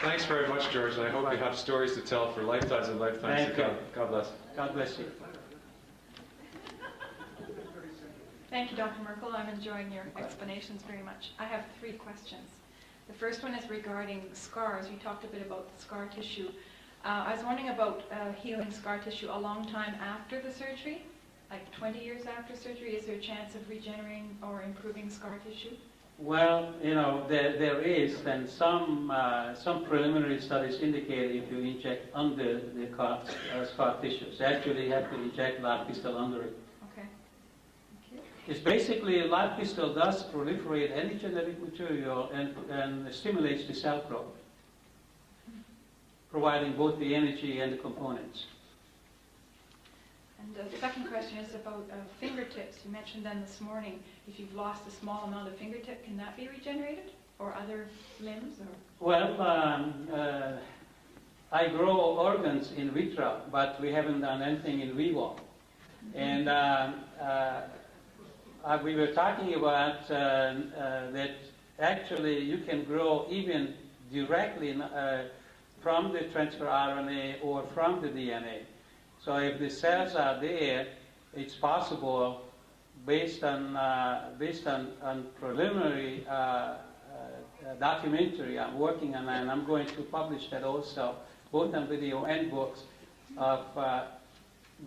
Thanks very much, George, and I hope you have stories to tell for lifetimes and lifetimes to come. God bless. God bless you. Thank you, Dr. Merkl. I'm enjoying your explanations very much. I have 3 questions. The first one is regarding scars. You talked a bit about the scar tissue. I was wondering about healing scar tissue a long time after the surgery, like 20 years after surgery. Is there a chance of regenerating or improving scar tissue? Well, you know, there is, and some preliminary studies indicate if you inject under the scar tissues, actually you have to inject live pistil under it. Okay. Thank you. It's basically live pistil does proliferate any genetic material and stimulates the cell growth, providing both the energy and the components. And the second question is about fingertips. You mentioned them this morning. If you've lost a small amount of fingertip, can that be regenerated? Or other limbs? Or? Well, I grow organs in vitro, but we haven't done anything in vivo. And we were talking about that actually you can grow even directly from the transfer RNA or from the DNA. So if the cells are there, it's possible, based on preliminary documentary I'm working on, and I'm going to publish that also, both on video and books, of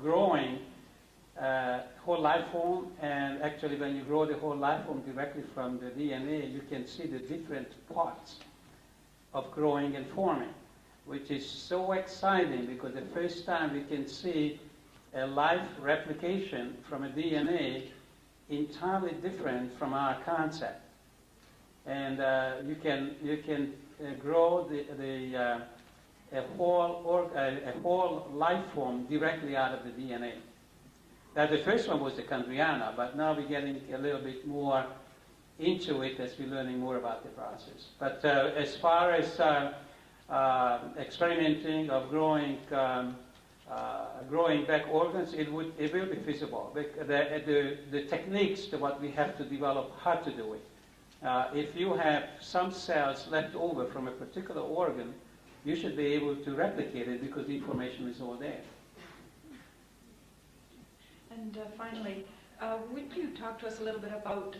growing whole life form. And actually, when you grow the whole life form directly from the DNA, you can see the different parts of growing and forming, which is so exciting because the first time we can see a life replication from a DNA entirely different from our concept. And you can grow a whole life form directly out of the DNA. Now the first one was the Chondriana, but now we're getting a little bit more into it as we're learning more about the process. But as far as experimenting of growing back organs, it will be feasible. The techniques to what we have to develop how to do it. If you have some cells left over from a particular organ, you should be able to replicate it because the information is all there. And finally, would you talk to us a little bit about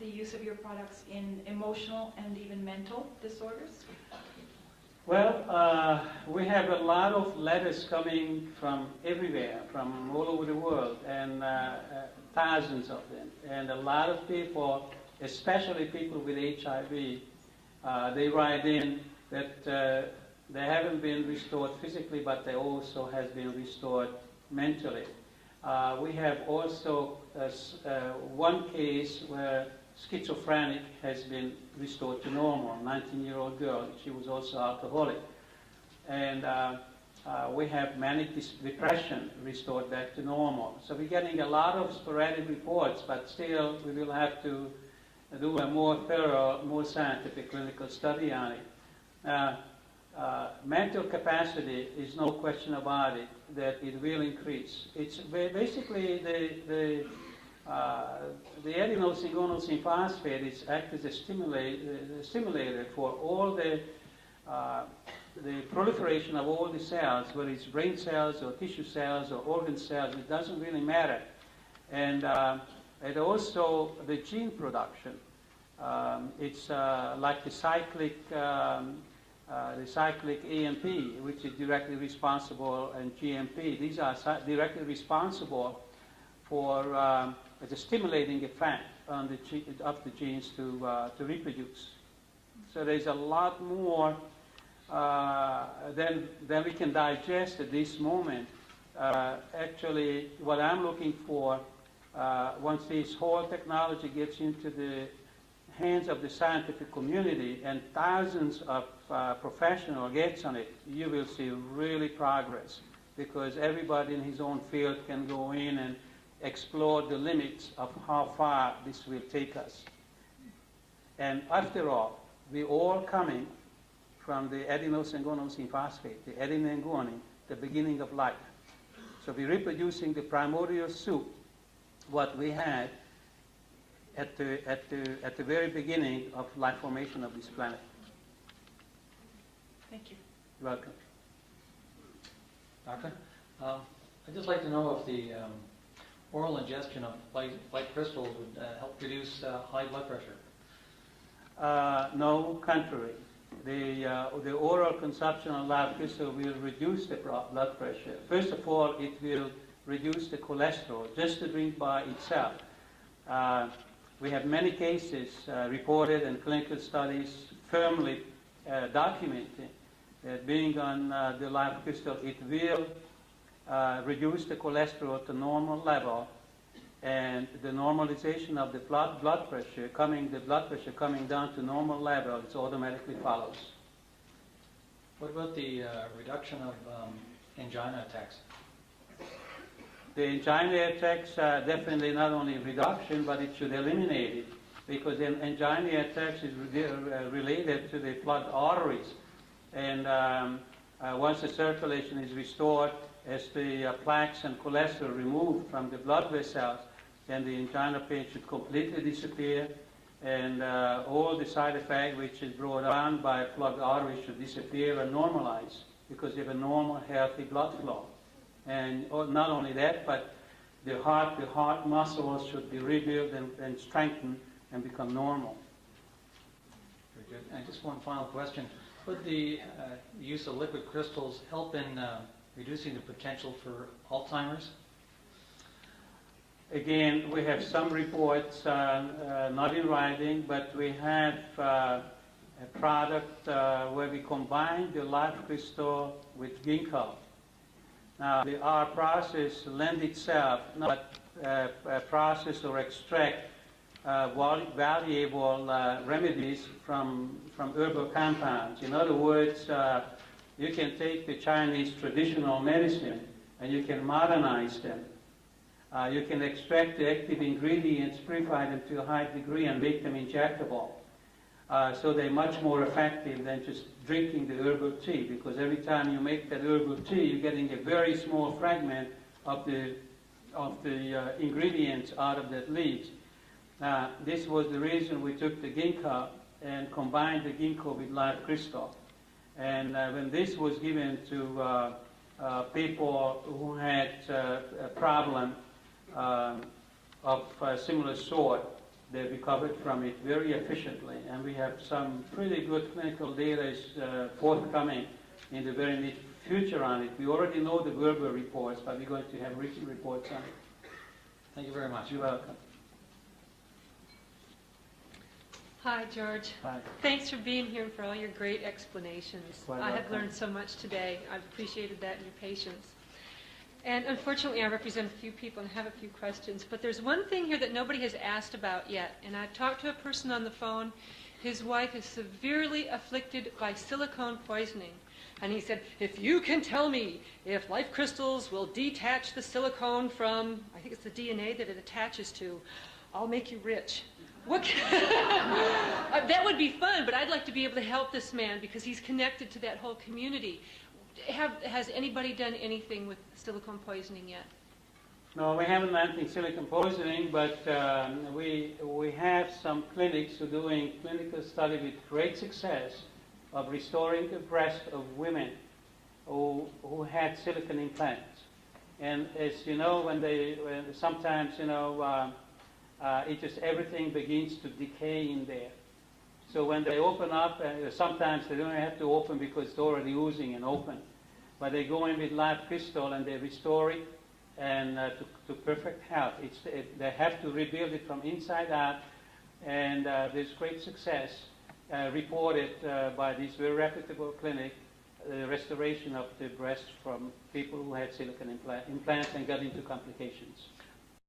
the use of your products in emotional and even mental disorders? Well, we have a lot of letters coming from everywhere, from all over the world, and thousands of them. And a lot of people, especially people with HIV, they write in that they haven't been restored physically, but they also has been restored mentally. We have also one case where schizophrenic has been restored to normal, 19-year-old girl. She was also alcoholic. And we have manic depression restored back to normal. So we're getting a lot of sporadic reports, but still we will have to do a more thorough, more scientific clinical study on it. Mental capacity is no question about it, that it will increase. It's basically the adenosine guanosine phosphate is act as a stimulator for all the proliferation of all the cells, whether it's brain cells or tissue cells or organ cells. It doesn't really matter. And also the gene production. It's like the cyclic AMP, which is directly responsible, and GMP. These are directly responsible for the stimulating effect on of the genes to reproduce. So there's a lot more than we can digest at this moment. Actually, what I'm looking for, once this whole technology gets into the hands of the scientific community and thousands of professionals gets on it, you will see really progress, because everybody in his own field can go in and explore the limits of how far this will take us. And after all, we're all coming from the adenosine guanosine phosphate, the adenine and guanine, the beginning of life. So we're reproducing the primordial soup, what we had at the very beginning of life formation of this planet. Thank you. You're welcome. Doctor, I'd just like to know if the oral ingestion of light crystals would help reduce high blood pressure. No, contrary. The oral consumption of live crystal will reduce the blood pressure. First of all, it will reduce the cholesterol, just to drink by itself. We have many cases reported and clinical studies firmly documenting that being on the live crystal, it will reduce the cholesterol to normal level, and the normalization of the blood pressure coming down to normal level, it automatically follows. What about the reduction of angina attacks? The angina attacks definitely not only reduction, but it should eliminate it, because the angina attacks is related to the blood arteries, and once the circulation is restored, as the plaques and cholesterol removed from the blood vessels, then the angina pain should completely disappear, and all the side effects which is brought on by plugged arteries should disappear and normalize, because you have a normal, healthy blood flow. And not only that, but the heart muscles should be rebuilt and strengthened and become normal. Very good. And just one final question. Would the use of liquid crystals help in reducing the potential for Alzheimer's? Again, we have some reports, not in writing, but we have a product where we combine the live crystal with ginkgo. Now, our process lends itself not process or extract valuable remedies from herbal compounds. In other words, you can take the Chinese traditional medicine and you can modernize them. You can extract the active ingredients, purify them to a high degree, and make them injectable. So they're much more effective than just drinking the herbal tea, because every time you make that herbal tea, you're getting a very small fragment of the ingredients out of that leaves. This was the reason we took the ginkgo and combined the ginkgo with live crystal. And when this was given to people who had a problem of a similar sort, they recovered from it very efficiently. And we have some pretty good clinical data forthcoming in the very near future on it. We already know the verbal reports, but we're going to have written reports on it. Thank you very much. You're welcome. Hi, George. Hi. Thanks for being here and for all your great explanations. Quite I have welcome. learned so much today. I've appreciated that and your patience. And unfortunately, I represent a few people and have a few questions. But there's one thing here that nobody has asked about yet. And I've talked to a person on the phone. His wife is severely afflicted by silicone poisoning. And he said, if you can tell me if life crystals will detach the silicone from, I think it's the DNA that it attaches to, I'll make you rich. What that would be fun, but I'd like to be able to help this man because he's connected to that whole community. Has anybody done anything with silicone poisoning yet? No, we haven't done anything silicone poisoning, but we have some clinics who are doing clinical study with great success of restoring the breast of women who had silicone implants. And as you know, sometimes, it just everything begins to decay in there. So when they open up, sometimes they don't have to open because it's already oozing and open. But they go in with live crystal and they restore it and to perfect health. They have to rebuild it from inside out, and there's great success reported by this very reputable clinic, the restoration of the breast from people who had silicone implants and got into complications.